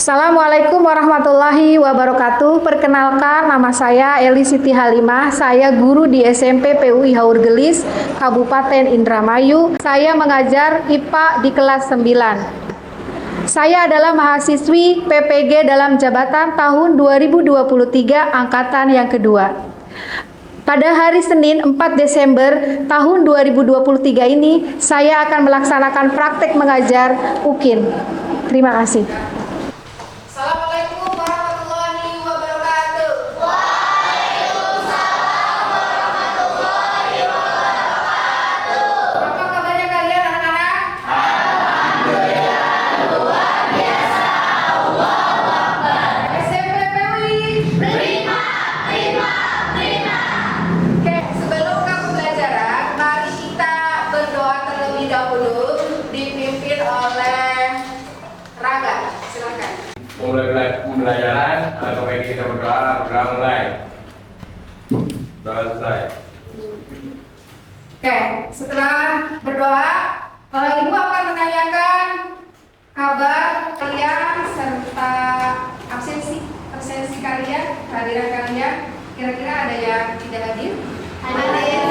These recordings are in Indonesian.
Assalamualaikum warahmatullahi wabarakatuh. Perkenalkan, nama saya Eli Siti Halimah. Saya guru di SMP PUI Haur Gelis, Kabupaten Indramayu. Saya mengajar IPA di kelas 9. Saya adalah mahasiswi PPG dalam jabatan tahun 2023 angkatan yang kedua. Pada hari Senin 4 Desember tahun 2023 ini, saya akan melaksanakan praktek mengajar UKIN. Terima kasih. Assalamualaikum warahmatullahi wabarakatuh. Waalaikumsalam warahmatullahi wabarakatuh. Apa kabarnya kalian anak-anak? Alhamdulillah, luar biasa. Allahu Akbar. SMP PUI. Prima. Oke, sebelum ke pembelajaran, mari kita berdoa terlebih dahulu dipimpin oleh Raga. Silakan. Mulai pembelajaran atau baik kita berdoa mulai. Doa selesai. Oke, setelah berdoa, Ibu akan menanyakan kabar kalian serta absensi kalian, kehadiran kalian. Kira-kira ada yang tidak hadir? Hadir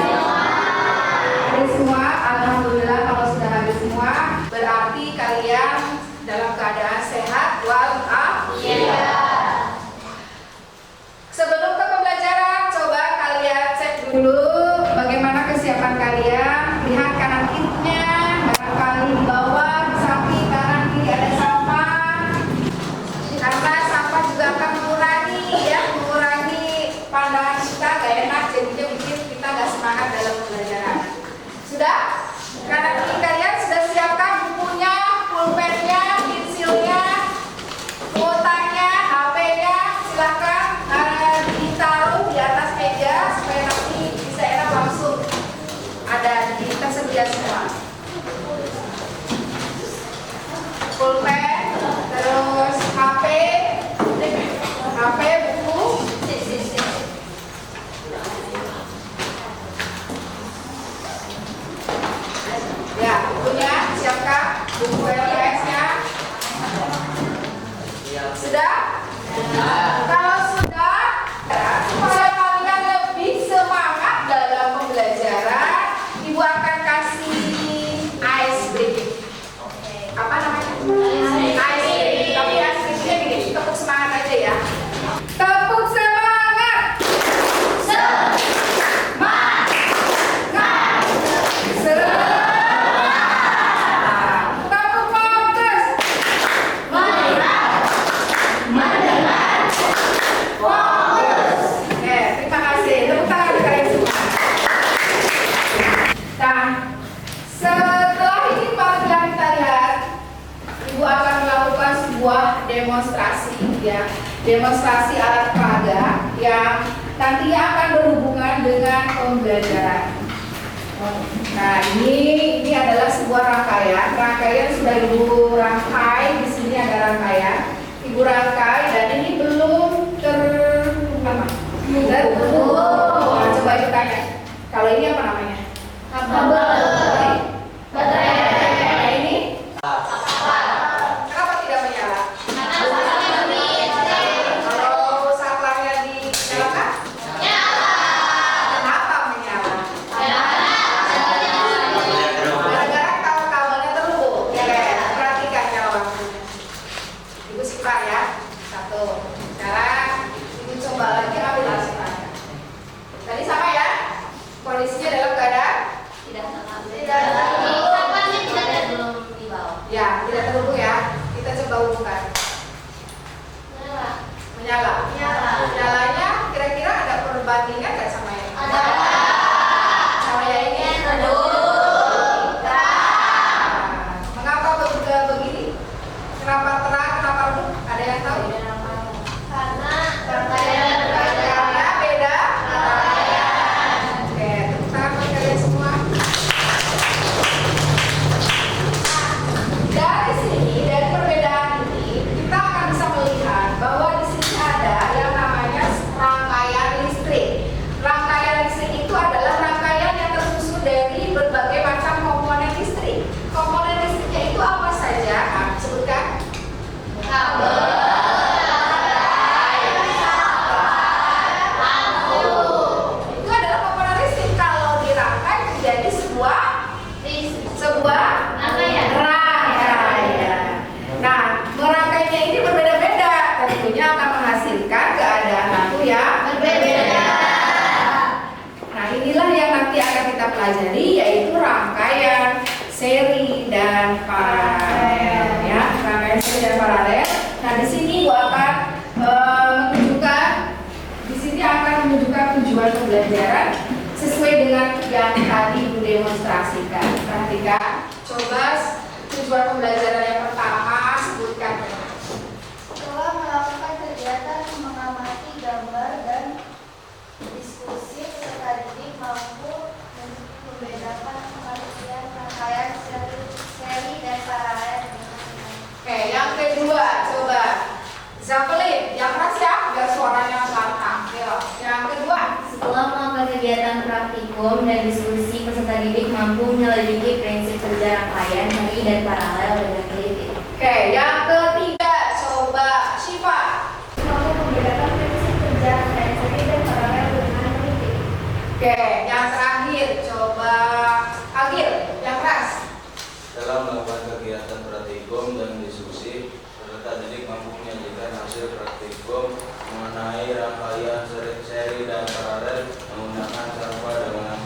semua. Alhamdulillah, kalau sudah hadir semua, berarti kalian dalam keadaan sehat walafiat. Sebelum ke pembelajaran, coba kalian cek dulu bagaimana kesiapan kalian. Lihat kanan kirinya, barangkali di bawah, di samping kanan kiri ada sampah. Karena sampah juga akan mengurangi pandangan kita gak enak, jadinya bikin kita gak semangat dalam pembelajaran. Sudah? Kanan kiri kalian sudah siapkan bukunya, pulpennya, pensilnya, kuotanya, HP-nya, silakan ditaruh di atas meja supaya nanti bisa enak langsung ada di tersedia semua. Pulpen, terus HP, buku. Ya, bukunya siapkan, buku LKS-nya. Sudah? Kalau sudah, supaya kalian lebih semangat dalam pembelajaran, Ibu akan kasih ice breaking. Apa namanya? Ice breaking. Tapi ice breakingnya gini, tepuk semangat aja ya. Tepuk semangat. Tepuk fokus. Oke, terima kasih. Tepuk tangan untuk kalian semua. Nah, setelah ini apabila kita lihat, Ibu akan melakukan sebuah demonstrasi, ya, demonstrasi alat peraga yang nantinya akan berhubungan dengan pembelajaran. Nah, ini adalah sebuah rangkaian sudah Ibu rangkai. Di sini ada rangkaian. Ibu rangkai dan ini belum terhubung. Nah, coba Ibu tanya. Kalau ini apa namanya? Baterai. Ini? Kenapa tidak menyala? Kalau saklarnya dinyalakan? Kenapa menyala? Gara-gara kabelnya terhubung. Perhatikan ya waktu. Ibu simpan ya. Satu. Sekarang Ibu coba lagi ambil alasnya. Tadi sama ya? Kondisinya dalam keadaan? Tidak. Ya, tidak terhubung ya. Kita coba hubungkan. Menyala. Nyalanya kira-kira ada perbandingan nggak sama yang ini? Sama yang ini? Mengapa begini? Kenapa terang? Kenapa redup? Ada yang tahu? Karena beda. Oke, tepuk tangan buat kalian semua. Dari sini, dari perbedaan ini, pelajari yaitu rangkaian, seri, dan paralel. Ya, rangkaian, seri, dan paralel. Nah, di sini gua akan menunjukkan tujuan pembelajaran sesuai dengan yang tadi Bu demonstrasikan. Perhatikan, coba tujuan pembelajaran yang pertama sebutkan. Setelah melakukan kegiatan mengamati gambar dan diskusi, peserta didik mampu membedakan pengertian rangkaian, seri, dan paralel. Oke, yang kedua, coba Zapelin, yang keras ya, biar suaranya lantang. Yang kedua, Setelah melakukan kegiatan praktikum dan diskusi, peserta didik mampu menyelidiki prinsip kerja rangkaian, seri, dan paralel dengan teliti. oke, yang ketiga, coba Syifa. Mampu membedakan prinsip kerja rangkaian, seri, dan paralel dengan teliti. Oke, yang terakhir, coba Agil, yang keras. Dalam melakukan kegiatan praktikum dan diskusi, peserta didik mampu menyajikan hasil praktikum mengenai rangkaian, seri, dan paralel menggunakan cara dengan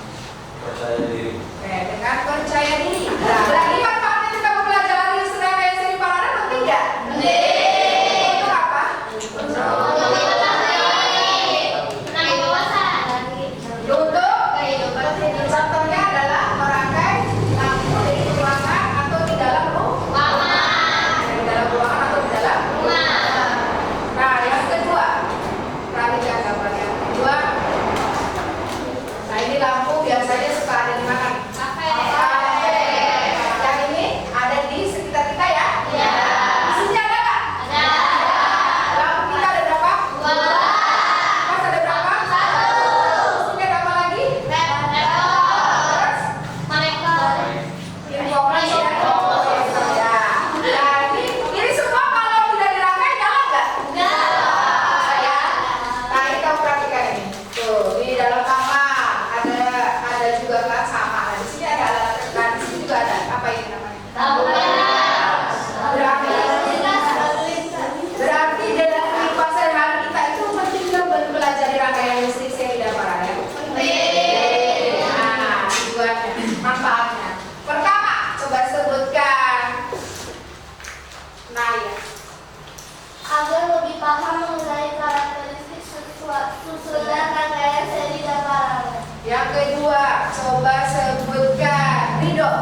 percaya diri. Oke, dengan percaya diri. Nah, berarti manfaatnya kita mempelajari rangkaian, seri, paralel penting nggak? Penting. Untuk apa? Untuk contohnya adalah merangkai lampu di ruangan atau di dalam ruangan. Di dalam ruangan atau di dalam rumah. Nah, yang kedua, perhatikan gambar yang kedua. Nah, ini lampu biasanya suka ada di mana? Kafe. Yang ini ada di sekitar kita ya? Iya. Di sini ada nggak? Ada. Lampu kita ada berapa? Dua. Mas ada berapa? Satu. Di sini ada apa lagi? Terus? Informasi ya. Ya. Nah, ini semua kalau tidak dirangkai nyala nggak? Nyala. Ya. Nah, ini kamu perhatikan ini. Tuh, di dalam kamar ada juga kan sama. Nah, di sini ada alat. Nah, di sini juga ada. Apa ini namanya? Berarti dalam kehidupan sehari-hari kita itu penting nggak belajar rangkaian listrik, seri, dan paralel? Penting. Nah, tujuannya, manfaatnya. Pertama, coba sebutkan. Nah, ya. Agar lebih paham mengenai karakteristik susunan rangkaian, seri, dan paralel. Yang kedua, coba sebutkan. Ridho.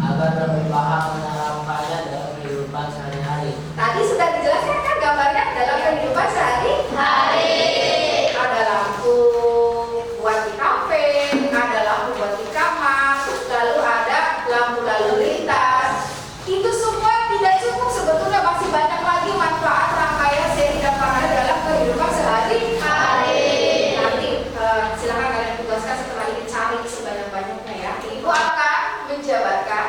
Agar lebih paham mengenai rangkaian dalam kehidupan sehari-hari. Tadi sudah dijelaskan kan gambarnya dalam kehidupan sehari-hari. Ada lampu buat di kafe, ada lampu buat di kamar, lalu ada lampu lalu lintas. Itu semua tidak cukup, sebetulnya masih banyak lagi manfaat rangkaian, seri, dan paralel dalam kehidupan sehari-hari. Nanti silakan kalian tugaskan setelah ini cari sebanyak-banyaknya ya. Ibu akan menjabarkan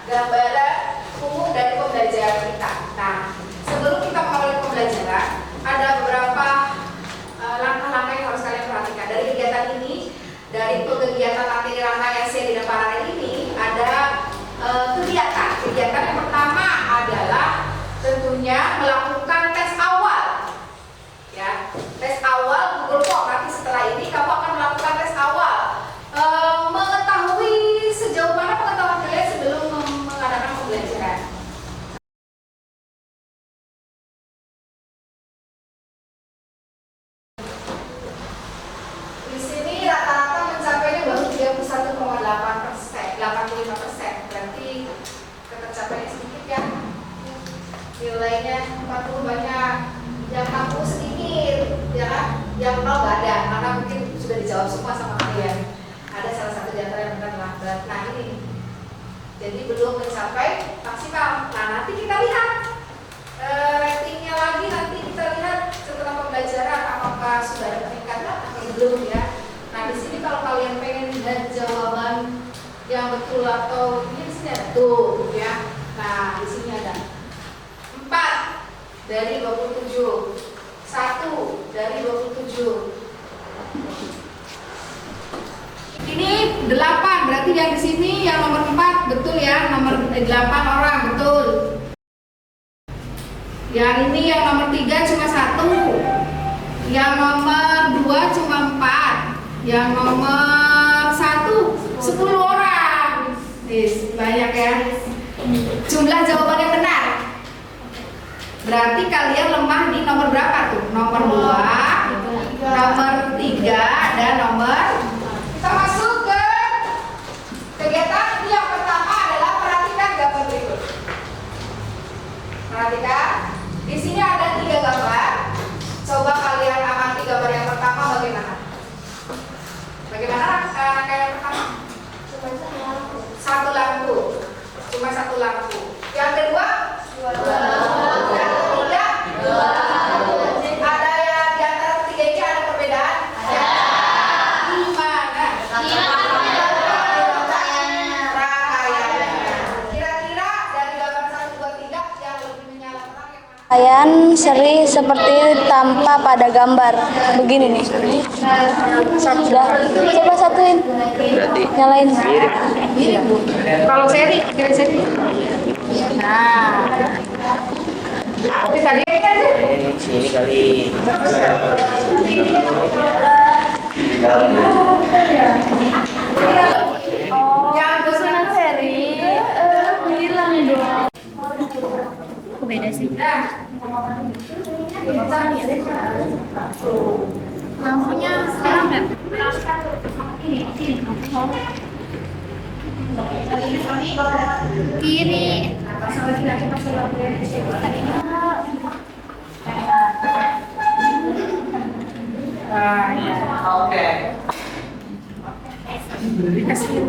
gambaran umum dari pembelajaran kita. Nah, sebelum kita mengawali pembelajaran, ada beberapa langkah-langkah yang harus kalian perhatikan dari kegiatan ini. Dari kegiatan materi rangkaian, seri, dan paralel ini ada kegiatan yang pertama adalah tentunya melakukan tes awal. Ya, tes awal Google Form. Nanti setelah ini kamu akan melakukan tes awal. Mengetahui sejauh mana pengetahuan kalian sebelum mengadakan pembelajaran. Di sini rata-rata mencapainya baru 31,8%, 85%. Berarti ketercapaiannya sedikit ya. Nilainya 40 banyak, yang 60 sedikit, ya kan? Yang 0 nggak ada, karena mungkin sudah dijawab semua sama kalian. Ada salah satu di antara yang benar lambat. Nah, ini jadi belum mencapai maksimal. Nah, nanti kita lihat ratingnya lagi, nanti kita lihat setelah pembelajaran apakah sudah ada peningkatan atau belum ya. Nah, di sini kalau kalian pengen lihat jawaban yang betul atau ini di sini ada tuh ya. Nah, di sini ada 4 dari 27, 1 dari 27. Ini 8, berarti yang di sini yang nomor 4 betul ya, nomor 8 orang betul. Yang ini yang nomor 3 cuma 1. Yang nomor 2 cuma 4. Yang nomor 1 9. 10 orang. Banyak ya. Jumlah jawaban yang benar. Berarti kalian lemah di nomor berapa tuh? Nomor 2, nomor 3, dan nomor. Kita masuk ke kegiatan ini. Yang pertama adalah perhatikan gambar berikut. Perhatikan. Di sini ada 3 gambar. Coba kalian amati gambar yang pertama bagaimana? Bagaimana kayak yang pertama? Satu lampu. Cuma satu lampu. Yang kedua? Yang ketiga? Ada yang di antara ketiga ini ada perbedaan? Gimana? Rangkaiannya. Kira-kira dari gambar 1, 2, 3 yang lebih menyala terang yang mana? Rangkaian seri seperti tampak pada gambar. Begini nih. Sudah. Coba satuin. Nyalain. Kalau seri, kira seri. Nah. Tapi tadi Sini kali. yang kesulitan seri. Hilang dong. Beda sih. Lampunya sekarang nggak? Kiri. Oke. Dikasih.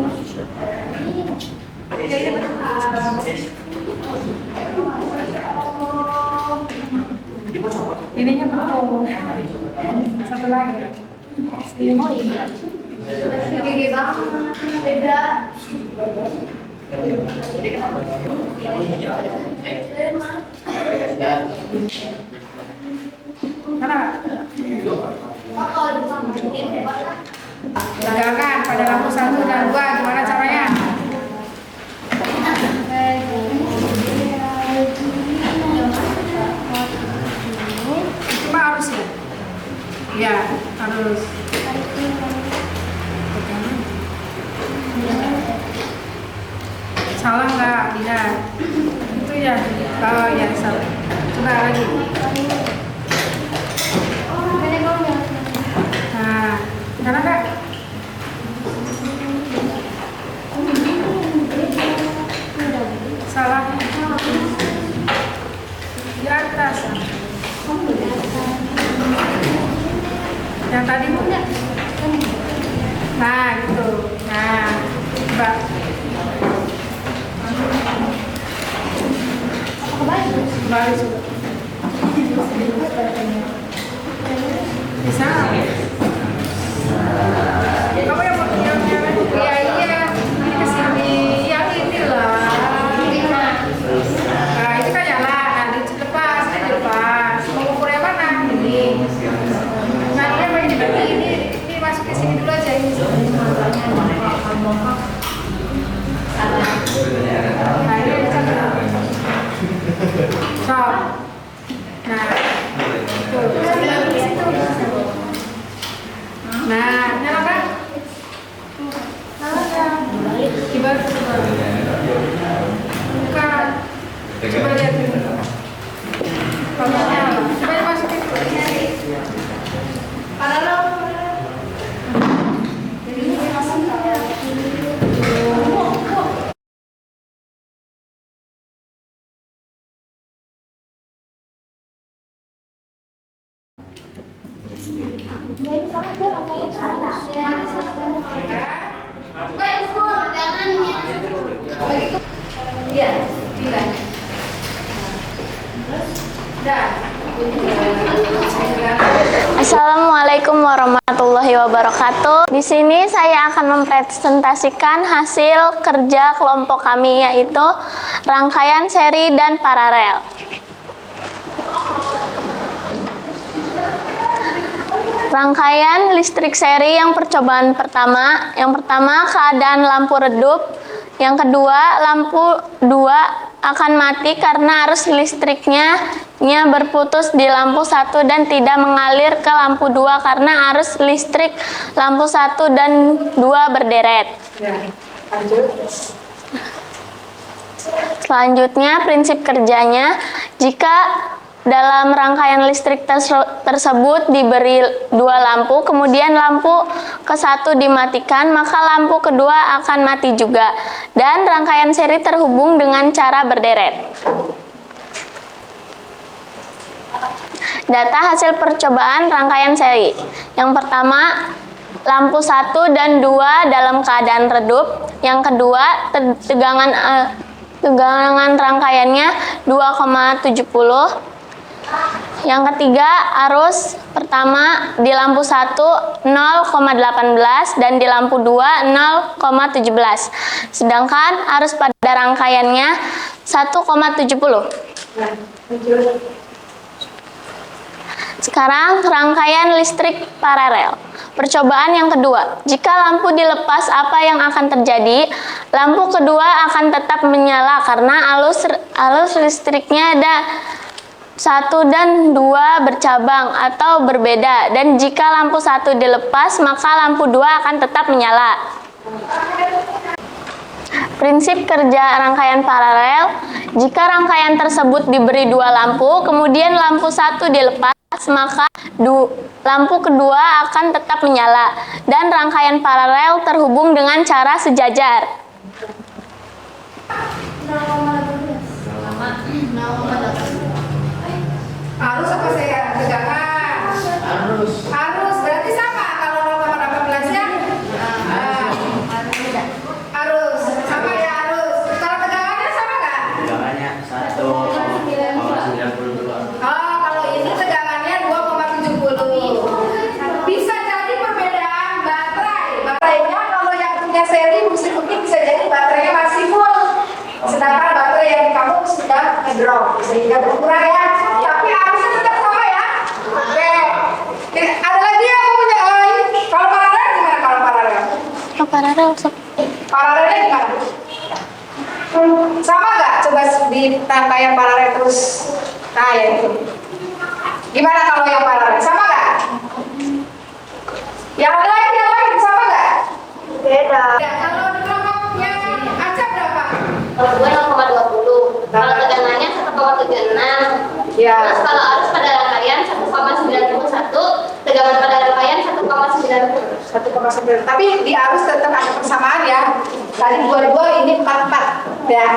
Ininya betul. Satu lagi. Gigi banget. Beda. Mana? Gagalkan pada lampu 1 dan 2. Gimana caranya? Cuma harus ya? Iya, harus. Salah nggak? Lihat. Itu ya. Oh ya, salah. Coba lagi. Nah, karena Kak? Salah. Di atas. Yang tadi Bu? Nah, gitu. Nah, coba. Kembali coba. Bisa? Kamu yang mau iya, iya. Ini kesini. Yang ini lah. Nah, itu kan nyala. Nah, dilepas. Ini dilepas. Mau ukur yang mana? Ini. Nah, ini apa ini? Berarti ini masuk ke sini dulu aja. Ini. Nah, ini ada satu. Stop. Nah, nah, nyala kan? Coba, bukan. Coba lihat dulu. Kalau nyala, coba masukin. Paralel. Jadi ini masuk. Iya, bila. Assalamualaikum warahmatullahi wabarakatuh. Di sini saya akan mempresentasikan hasil kerja kelompok kami, yaitu rangkaian seri dan paralel. Rangkaian listrik seri yang percobaan pertama. Yang pertama, keadaan lampu redup. Yang kedua, lampu 2 akan mati karena arus listriknya listriknya berputus di lampu 1 dan tidak mengalir ke lampu 2 karena arus listrik lampu 1 dan 2 berderet. Ya, lanjut. Selanjutnya, prinsip kerjanya, jika dalam rangkaian listrik tersebut diberi 2 lampu, kemudian lampu ke-1 dimatikan, maka lampu kedua akan mati juga, dan rangkaian seri terhubung dengan cara berderet. Data hasil percobaan rangkaian seri. Yang pertama, lampu 1 dan 2 dalam keadaan redup. Yang kedua, tegangan rangkaiannya 2,70. Yang ketiga, arus pertama di lampu 1 0,18 dan di lampu 2 0,17. Sedangkan arus pada rangkaiannya 1,70. Sekarang rangkaian listrik paralel. Percobaan yang kedua, jika lampu dilepas apa yang akan terjadi? Lampu kedua akan tetap menyala karena arus listriknya ada 1 dan 2 bercabang atau berbeda, dan jika lampu 1 dilepas maka lampu 2 akan tetap menyala. Prinsip kerja rangkaian paralel, jika rangkaian tersebut diberi 2 lampu, kemudian lampu 1 dilepas, maka lampu kedua akan tetap menyala, dan rangkaian paralel terhubung dengan cara sejajar. Arus apa saya tegangan? Arus berarti sama kalau 0,18 ya? Arus sama ya arus. Kalau tegangannya sama nggak? Tegangannya 1,92. Oh, kalau ini tegangannya 2,70. Bisa jadi perbedaan baterai. Baterainya kalau yang punya seri mungkin bisa jadi baterainya masih full. Sedangkan baterai yang di kamu sudah ngedrop sehingga berkurang ya. Tapi arusnya tetap sama ya. Oke. Ada lagi yang punya ini. Kalau paralel gimana kalau paralel? Paralelnya gimana? Sama nggak? Coba di rangkaian paralel terus. Nah ya itu. Gimana kalau yang paralel? Sama nggak? Yang lain sama nggak? Beda. Kalau di kelompoknya Aca berapa? Kalau 2 0,20. Kalau tegangannya 1,76. Ya. Terus kalau arus pada rangkaian 1,91, tegangan pada rangkaian 1,90. 1,9. Tapi di arus tetap ada persamaan ya. Tadi 22, ini 44 ya.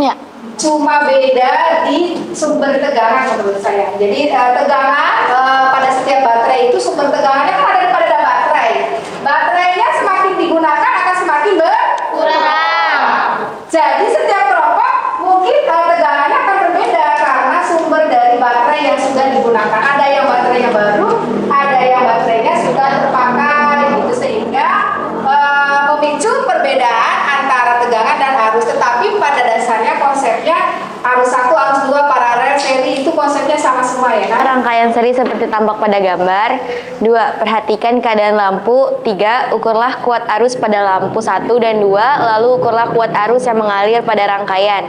Ya. Cuma beda di sumber tegangan menurut saya. Jadi tegangan pada setiap baterai itu sumber tegangannya kan ada pada baterai. Baterainya semakin digunakan akan semakin berkurang. Jadi setiap kelompok mungkin tegangannya akan berbeda karena sumber dari baterai yang sudah digunakan. Ada yang baterainya baru, ada yang baterainya sudah terpakai, gitu sehingga memicu perbedaan antara tegangan dan arus. Tetapi pada dasarnya konsepnya arus 1, arus 2, paralel, seri itu konsepnya sama semua ya kan? Rangkaian seri seperti tampak pada gambar. 2. Perhatikan keadaan lampu. 3. Ukurlah kuat arus pada lampu 1 dan 2, lalu ukurlah kuat arus yang mengalir pada rangkaian.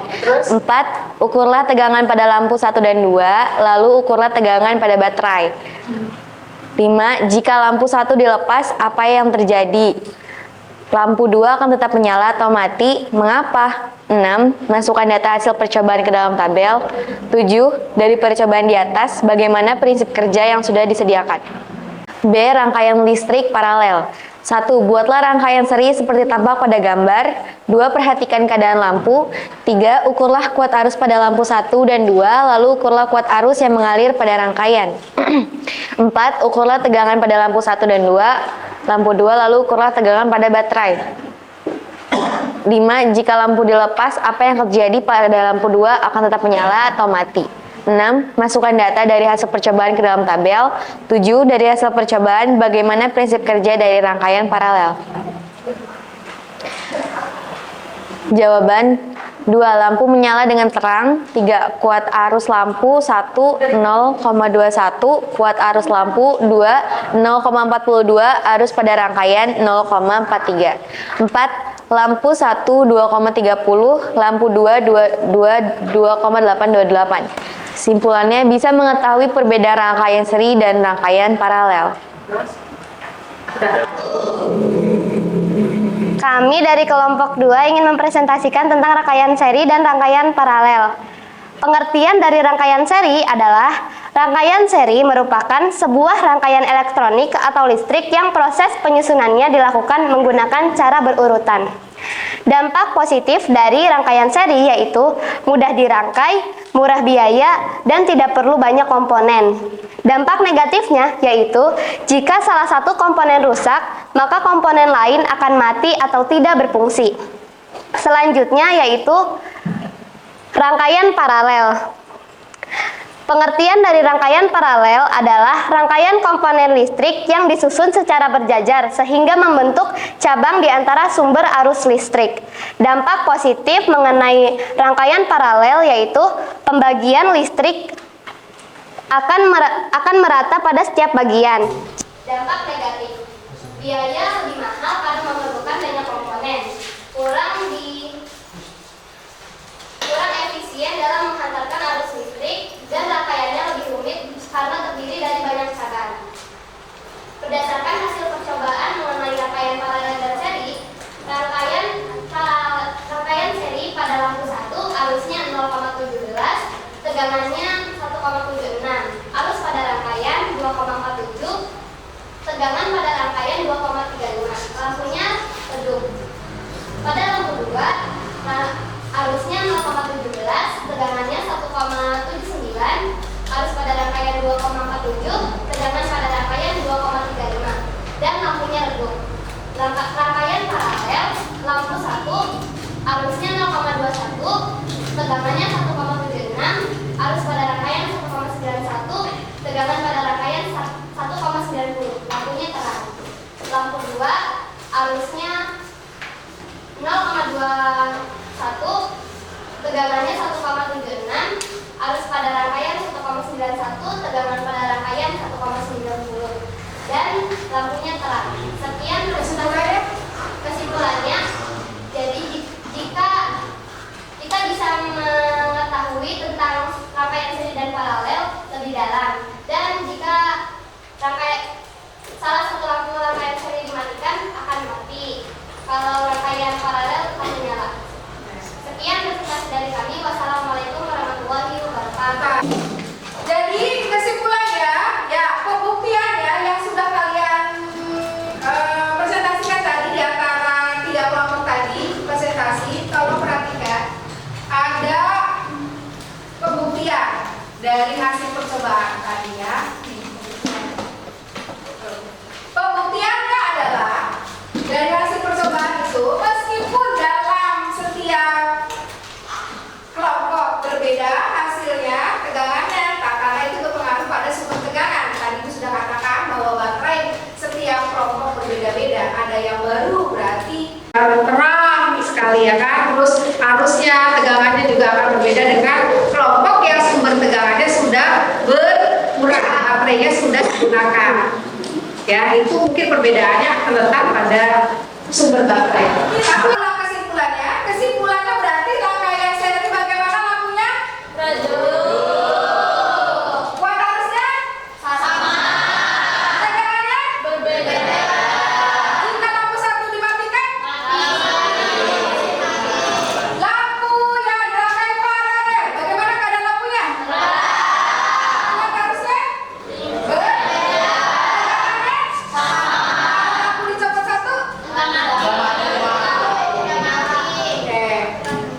4. Ukurlah tegangan pada lampu 1 dan 2, lalu ukurlah tegangan pada baterai. 5. Jika lampu 1 dilepas, apa yang terjadi? Lampu 2 akan tetap menyala atau mati. Mengapa? 6. Masukkan data hasil percobaan ke dalam tabel. 7. Dari percobaan di atas, bagaimana prinsip kerja yang sudah disediakan? B. Rangkaian listrik paralel. 1. Buatlah rangkaian seri seperti tampak pada gambar. 2. Perhatikan keadaan lampu. 3. Ukurlah kuat arus pada lampu 1 dan 2, lalu ukurlah kuat arus yang mengalir pada rangkaian. 4. Ukurlah tegangan pada lampu 1 dan 2, lampu 2, lalu ukurlah tegangan pada baterai. 5. Jika lampu dilepas, apa yang terjadi pada lampu 2 akan tetap menyala atau mati. 6. Masukkan data dari hasil percobaan ke dalam tabel. 7. Dari hasil percobaan, bagaimana prinsip kerja dari rangkaian paralel? Jawaban: 2. Lampu menyala dengan terang. 3. Kuat arus lampu 1 0,21, kuat arus lampu 2 0,42, arus pada rangkaian 0,43. 4. Lampu 1 2,30, lampu 2 2,828. Kesimpulannya, bisa mengetahui perbedaan rangkaian seri dan rangkaian paralel. Kami dari kelompok 2 ingin mempresentasikan tentang rangkaian seri dan rangkaian paralel. Pengertian dari rangkaian seri adalah rangkaian seri merupakan sebuah rangkaian elektronik atau listrik yang proses penyusunannya dilakukan menggunakan cara berurutan. Dampak positif dari rangkaian seri yaitu mudah dirangkai, murah biaya, dan tidak perlu banyak komponen. Dampak negatifnya yaitu jika salah satu komponen rusak, maka komponen lain akan mati atau tidak berfungsi. Selanjutnya yaitu rangkaian paralel. Pengertian dari rangkaian paralel adalah rangkaian komponen listrik yang disusun secara berjajar sehingga membentuk cabang di antara sumber arus listrik. Dampak positif mengenai rangkaian paralel yaitu pembagian listrik akan merata pada setiap bagian. Dampak negatif, biaya lebih mahal karena memerlukan banyak komponen, kurang efisien dalam menghantarkan arus listrik, dan rangkaiannya lebih rumit karena terdiri dari banyak cabang. Berdasarkan hasil percobaan mengenai rangkaian paralel dan seri, rangkaian seri pada lampu 1 arusnya 0,17, tegangannya 1,76, arus pada rangkaian 2,47, tegangan pada rangkaian 2,35, lampunya redup. Pada lampu 2, arusnya 0,17, tegangannya 1,79, arus pada rangkaian 2,47, tegangan pada rangkaian 2,35, dan lampunya redup. Rangkaian paralel, lampu 1, arusnya 0,21, tegangannya 1,76, arus pada rangkaian 1,91, tegangan pada rangkaian 1,90, lampunya terang. Lampu 2, arusnya 0,21, tegangannya 1,76, arus pada rangkaian 1,91, tegangan pada rangkaian 1,90, dan lampunya terang. Sekian kesimpulannya. Jadi jika kita bisa mengetahui tentang rangkaian seri dan paralel lebih dalam, dan jika salah satu lampu rangkaian seri dimatikan akan mati, kalau rangkaian paralel akan menyala. Sekian presentasi dari kami. Wassalamualaikum warahmatullahi wabarakatuh. Jadi kesimpulannya, ya pembuktian ya yang sudah kalian presentasikan tadi di antara 3 kelompok tadi presentasi, tolong perhatikan ada pembuktian dari hasil percobaan tadi ya. Pembuktiannya adalah dari hasil percobaan itu, meskipun dalam setiap kelompok berbeda hasilnya, tegangannya, karena itu berpengaruh pada sumber tegangan. Tadi itu sudah katakan bahwa baterai setiap kelompok berbeda-beda. Ada yang baru berarti terang sekali ya kan. Terus arusnya, tegangannya juga akan berbeda dengan kelompok yang sumber tegangannya sudah berkurang, baterainya sudah digunakan. Ya, itu mungkin perbedaannya terletak pada sumber baterai. Itulah kesimpulannya. Kesimpulannya berarti rangkaian seri bagaimana lampunya? Redup. Kuat arusnya? Sama. Tegangannya? Berbeda. Jika lampu 1 dimatikan? Mati. Lampu yang dirangkai paralel, bagaimana keadaan lampunya? Kuat arusnya? Berbeda. Lampu dicopot 1?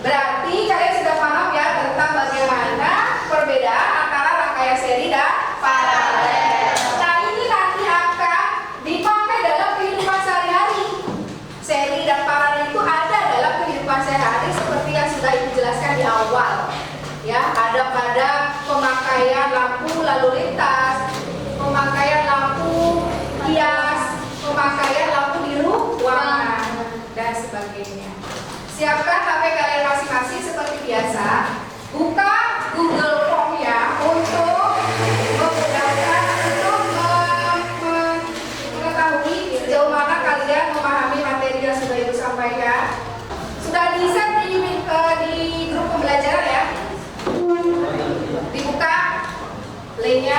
Berarti kalian sudah paham ya tentang bagaimana perbedaan antara rangkaian seri dan paralel. Nah, ini nanti akan dipakai dalam kehidupan sehari-hari. Seri dan paralel itu ada dalam kehidupan sehari-hari seperti yang sudah Ibu jelaskan di awal. Ya, ada pada pemakaian lampu lalu lintas, pemakaian lampu hias, pemakaian lampu biru ruangan, dan sebagainya. Siapkan HP kalian masing-masing seperti biasa. Buka Google Form ya untuk memudahkan untuk mengetahui sejauh mana kalian memahami materi yang sudah Ibu sampaikan. Sudah di-set di grup pembelajaran ya. Dibuka Lainnya.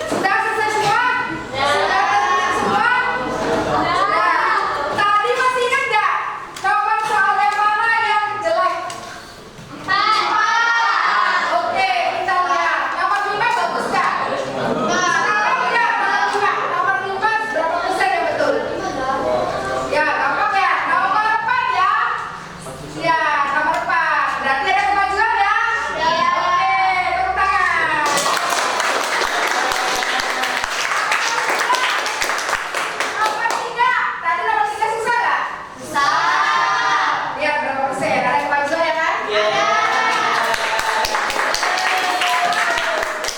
Sudah selesai semua? Sudah selesai semua? Sudah. Tadi masih ingat nggak? Nomor soal yang mana yang jelek? 4. Oke, kita lihat. Nomor 5 bagus nggak? Sekarang lihat nomor 5 berapa persen yang betul? Ya, gampang ya. Nomor 4 ya. Ya, nomor 4. Berarti ada kemajuan ya? Oke, tepuk tangan. Nomor 3. Tadi nomor 3 susah nggak? Susah. Lihat berapa persen? Ada kemajuan ya kan?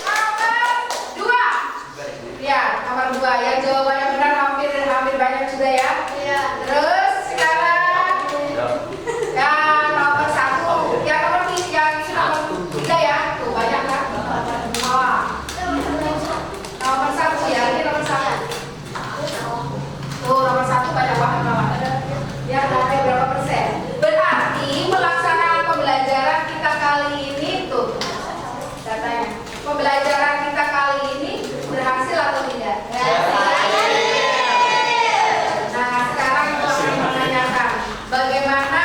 Nomor 2. Ya, nomor 2. Yang jawabannya benar hampir banyak juga ya. Terus sekarang yang nomor 1. Yang nomor 3, yang ini nomor 3 ya. Tuh banyak kan? Nomor 1 ya, ini nomor 1. Tuh nomor 1 banyak banget kawan. Ya, ada berapa persen? Berarti pelaksanaan pembelajaran kita kali ini tuh datanya. Pembelajaran kita kali ini berhasil atau tidak? Nah, sekarang Ibu akan menanyakan bagaimana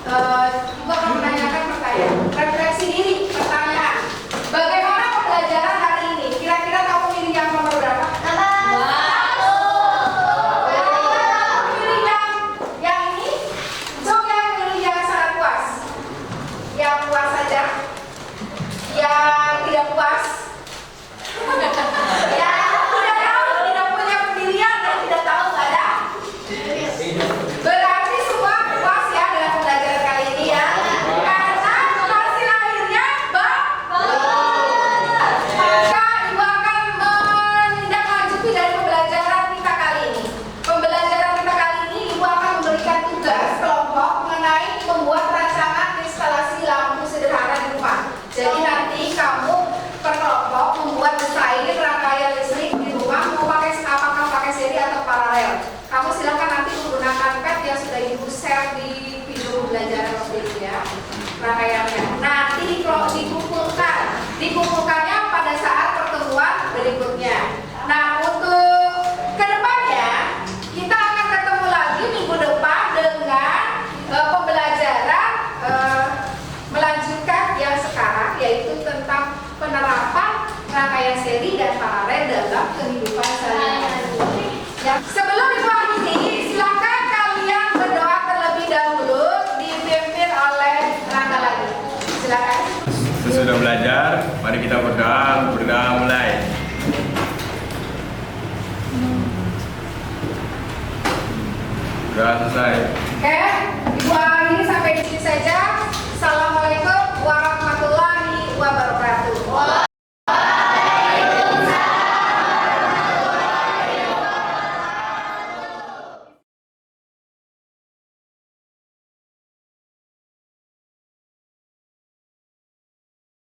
Ibu akan menanyakan pertanyaan. Refleksi diri, pertanyaan. Bagaimana pembelajaran hari ini? Kira-kira kamu pilih yang nomor berapa? Pilih yang ini? Coba yang pilih yang sangat puas. Yang puas saja. Yang tidak puas. Yang tidak tahu, tidak punya pilihan dan tidak tahu nggak ada. Berarti semua puas ya dengan pembelajaran kali ini ya. Karena hasil akhirnya bagus. Maka Ibu akan menindaklanjuti dari pembelajaran kita kali ini. Pembelajaran kita kali ini Ibu akan memberikan tugas kelompok mengenai membuat rancangan instalasi lampu sederhana di rumah. Jadi nanti kamu per kelompok membuat desain rangkaian listrik di rumah, mau pakai apakah pakai seri atau paralel. Kamu silakan nanti menggunakan pad yang sudah Ibu share di video pembelajaran waktu itu ya, rangkaiannya. Nanti dikumpulkannya pada saat pertemuan berikutnya. Nah, untuk kedepannya kita akan ketemu lagi minggu depan dengan pembelajaran melanjutkan yang sekarang, yaitu tentang penerapan rangkaian seri dan paralel dalam kehidupan sehari-hari. Ya, sebelum Ibu akhiri, silakan kalian berdoa terlebih dahulu dipimpin oleh Rangga lagi. Silakan. Sesudah belajar, mari kita berdoa. Berdoa mulai. Berdoa selesai. Oke.